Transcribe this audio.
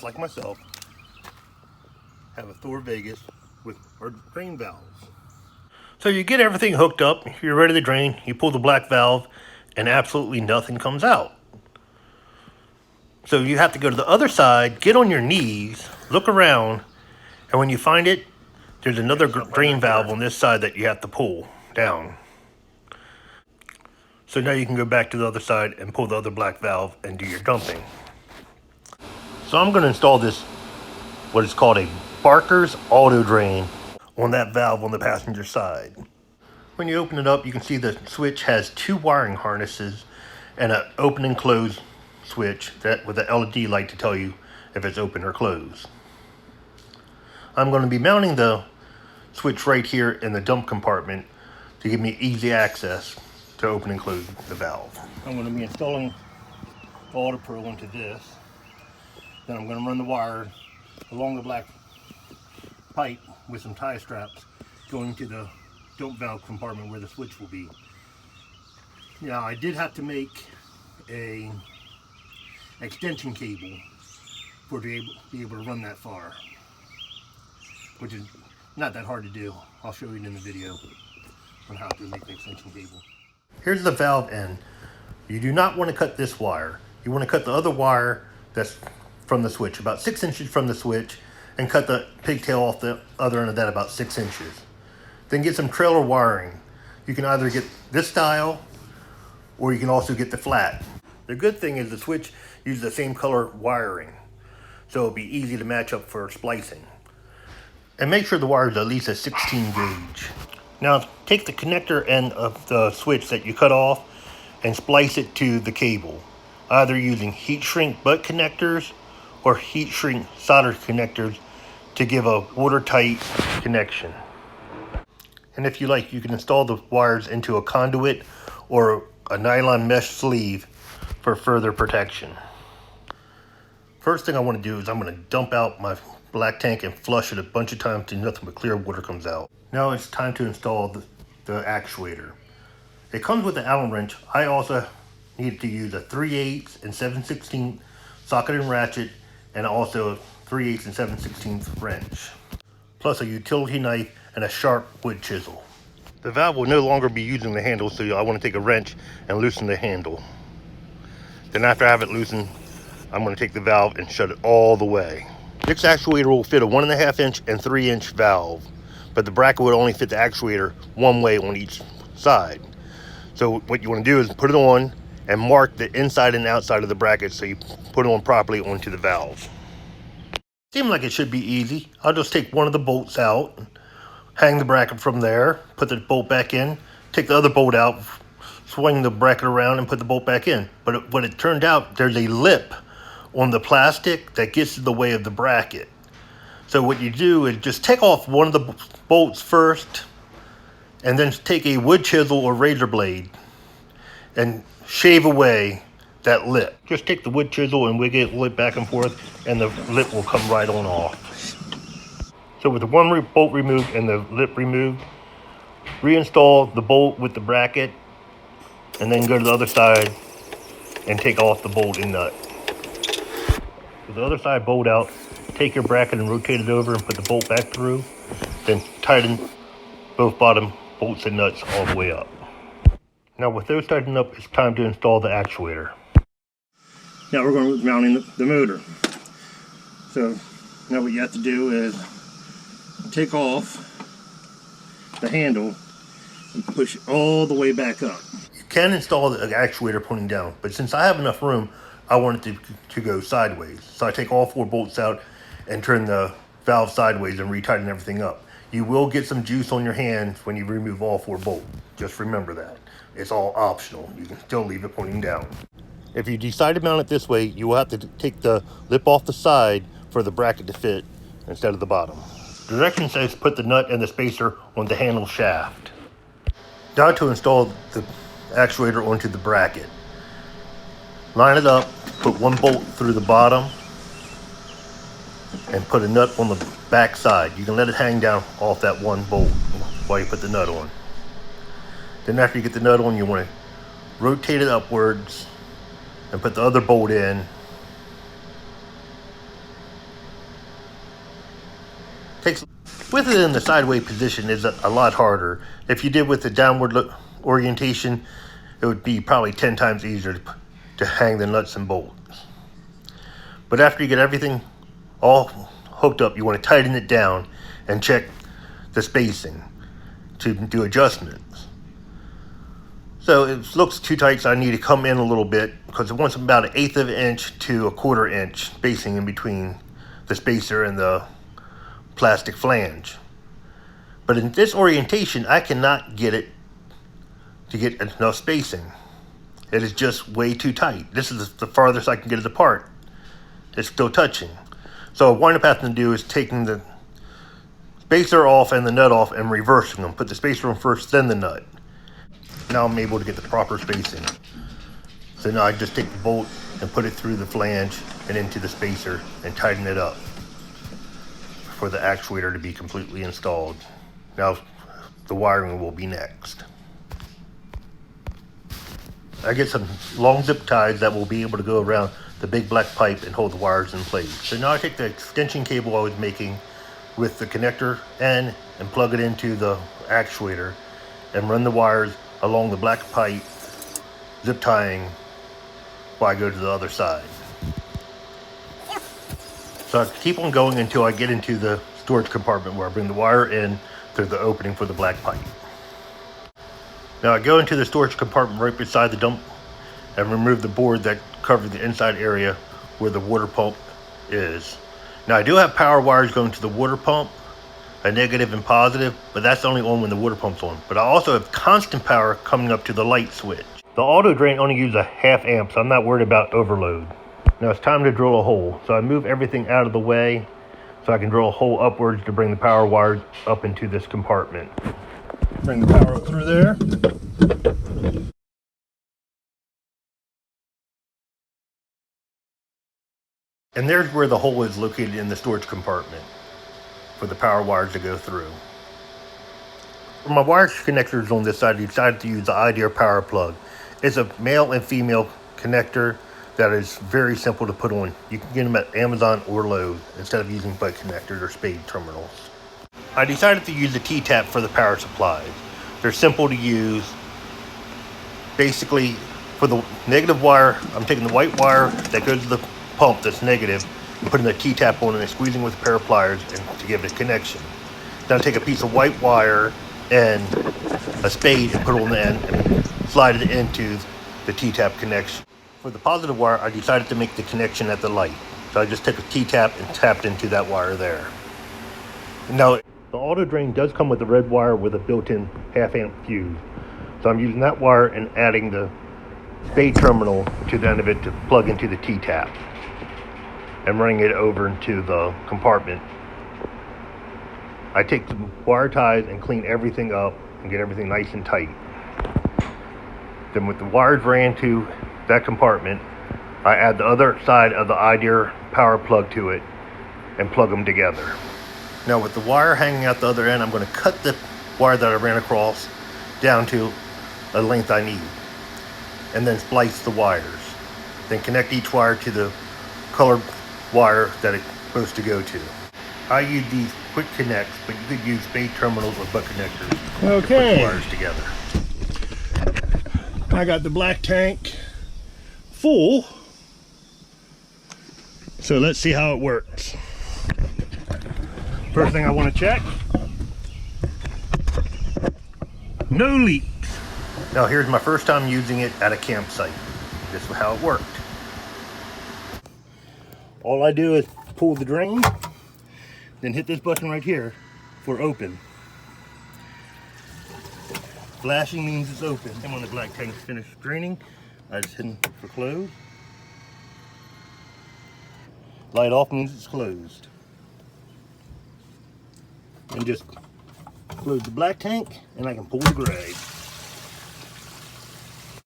like myself, have a Thor Vegas with our drain valves. So you get everything hooked up, you're ready to drain, you pull the black valve, and absolutely nothing comes out. So you have to go to the other side, get on your knees, look around, and when you find it, there's another drain valve on this side that you have to pull down. So now you can go back to the other side and pull the other black valve and do your dumping. So I'm going to install this, what is called a Barker's auto drain, on that valve on the passenger side. When you open it up, you can see the switch has two wiring harnesses and an open and close switch that with an LED light to tell you if it's open or closed. I'm going to be mounting the switch right here in the dump compartment to give me easy access to open and close the valve. I'm going to be installing the auto pro into this. Then I'm going to run the wire along the black pipe with some tie straps going to the dump valve compartment where the switch will be. Now I did have to make a extension cable for to be able to run that far, which is not that hard to do. I'll show you in the video on how to make the extension cable. Here's the valve end. You do not want to cut this wire. You want to cut the other wire that's from the switch, about 6 inches from the switch, and cut the pigtail off the other end of that about 6 inches. Then get some trailer wiring. You can either get this style or you can also get the flat. The good thing is the switch uses the same color wiring, so it'll be easy to match up for splicing. And make sure the wire is at least a 16 gauge. Now take the connector end of the switch that you cut off and splice it to the cable, either using heat shrink butt connectors or heat shrink solder connectors to give a watertight connection. And if you like, you can install the wires into a conduit or a nylon mesh sleeve for further protection. First thing I want to do is I'm going to dump out my black tank and flush it a bunch of times until nothing but clear water comes out. Now it's time to install the actuator. It comes with an Allen wrench. I also needed to use a 3/8 and 7/16 socket and ratchet, and also a 3/8 and 7/16 wrench, plus a utility knife and a sharp wood chisel. The valve will no longer be using the handle, so I want to take a wrench and loosen the handle. Then after I have it loosened, I'm going to take the valve and shut it all the way. This actuator will fit a 1.5 inch and 3 inch valve, but the bracket would only fit the actuator one way on each side. So what you want to do is put it on and mark the inside and outside of the bracket so you put it on properly onto the valve. Seems like it should be easy. I'll just take one of the bolts out, hang the bracket from there, put the bolt back in, take the other bolt out, swing the bracket around and put the bolt back in. But what it turned out, there's a lip on the plastic that gets in the way of the bracket. So what you do is just take off one of the bolts first, and then take a wood chisel or razor blade and shave away that lip. Just take the wood chisel and wiggle it back and forth, and the lip will come right on off. So with the one bolt removed and the lip removed, reinstall the bolt with the bracket, and then go to the other side and take off the bolt and nut. With the other side bolt out, take your bracket and rotate it over and put the bolt back through, then tighten both bottom bolts and nuts all the way up. Now with those tightened up, it's time to install the actuator. Now we're going to mount the motor. So now what you have to do is take off the handle and push it all the way back up. You can install the actuator pointing down, but since I have enough room, I want it to go sideways. So I take all 4 bolts out and turn the valve sideways and retighten everything up. You will get some juice on your hands when you remove all 4 bolts. Just remember that. It's all optional. You can still leave it pointing down. If you decide to mount it this way, you will have to take the lip off the side for the bracket to fit instead of the bottom. The direction says put the nut and the spacer on the handle shaft. Now to install the actuator onto the bracket. Line it up, put 1 bolt through the bottom, and put a nut on the back side. You can let it hang down off that 1 bolt while you put the nut on. Then after you get the nut on, you want to rotate it upwards and put the other bolt in With it in the sideways position is a lot harder. If you did with the downward orientation, it would be probably 10 times easier to hang the nuts and bolts. But after you get everything all hooked up, you want to tighten it down and check the spacing to do adjustments. So it looks too tight, so I need to come in a little bit because it wants about 1/8 of an inch to 1/4 inch spacing in between the spacer and the plastic flange. But in this orientation, I cannot get it to get enough spacing. It is just way too tight. This is the farthest I can get it apart. It's still touching. So what I wind up having to do is taking the spacer off and the nut off and reversing them. Put the spacer on first, then the nut. Now I'm able to get the proper spacing. So now I just take the bolt and put it through the flange and into the spacer and tighten it up for the actuator to be completely installed. Now the wiring will be next. I get some long zip ties that will be able to go around the big black pipe and hold the wires in place. So now I take the extension cable I was making with the connector end and plug it into the actuator and run the wires along the black pipe, zip tying while I go to the other side. So I keep on going until I get into the storage compartment where I bring the wire in through the opening for the black pipe. Now I go into the storage compartment right beside the dump and remove the board that covers the inside area where the water pump is. Now I do have power wires going to the water pump, a negative and positive, but that's only on when the water pump's on. But I also have constant power coming up to the light switch. The auto drain only uses a 1/2 amp, so I'm not worried about overload. Now it's time to drill a hole. So I move everything out of the way so I can drill a hole upwards to bring the power wires up into this compartment. Bring the power up through there. And there's where the hole is located in the storage compartment for the power wires to go through. For my wire connectors on this side, I decided to use the Idea power plug. It's a male and female connector that is very simple to put on. You can get them at Amazon or Lowe's instead of using butt connectors or spade terminals. I decided to use the T-tap for the power supplies. They're simple to use. Basically, for the negative wire, I'm taking the white wire that goes to the pump that's negative and putting the T-tap on it and squeezing with a pair of pliers to give it a connection. Then I take a piece of white wire and a spade and put it on the end and slide it into the T-tap connection. For the positive wire, I decided to make the connection at the light. So I just took a T-tap and tapped into that wire there. Now, the auto drain does come with a red wire with a built-in 1/2 amp fuse. So I'm using that wire and adding the spade terminal to the end of it to plug into the T-tap and running it over into the compartment. I take the wire ties and clean everything up and get everything nice and tight. Then with the wires ran to that compartment, I add the other side of the Idea power plug to it and plug them together. Now with the wire hanging out the other end, I'm going to cut the wire that I ran across down to a length I need and then splice the wires. Then connect each wire to the colored wire that it's supposed to go to. I use these quick connects, but you could use spade terminals or butt connectors to put the wires together. I got the black tank full, so let's see how it works. First thing I want to check, no leaks. Now here's my first time using it at a campsite. This is how it worked. All I do is pull the drain, then hit this button right here for open. Flashing means it's open. And when the black tank is finished draining, I just hit it for close. Light off means it's closed. And just close the black tank and I can pull the gray.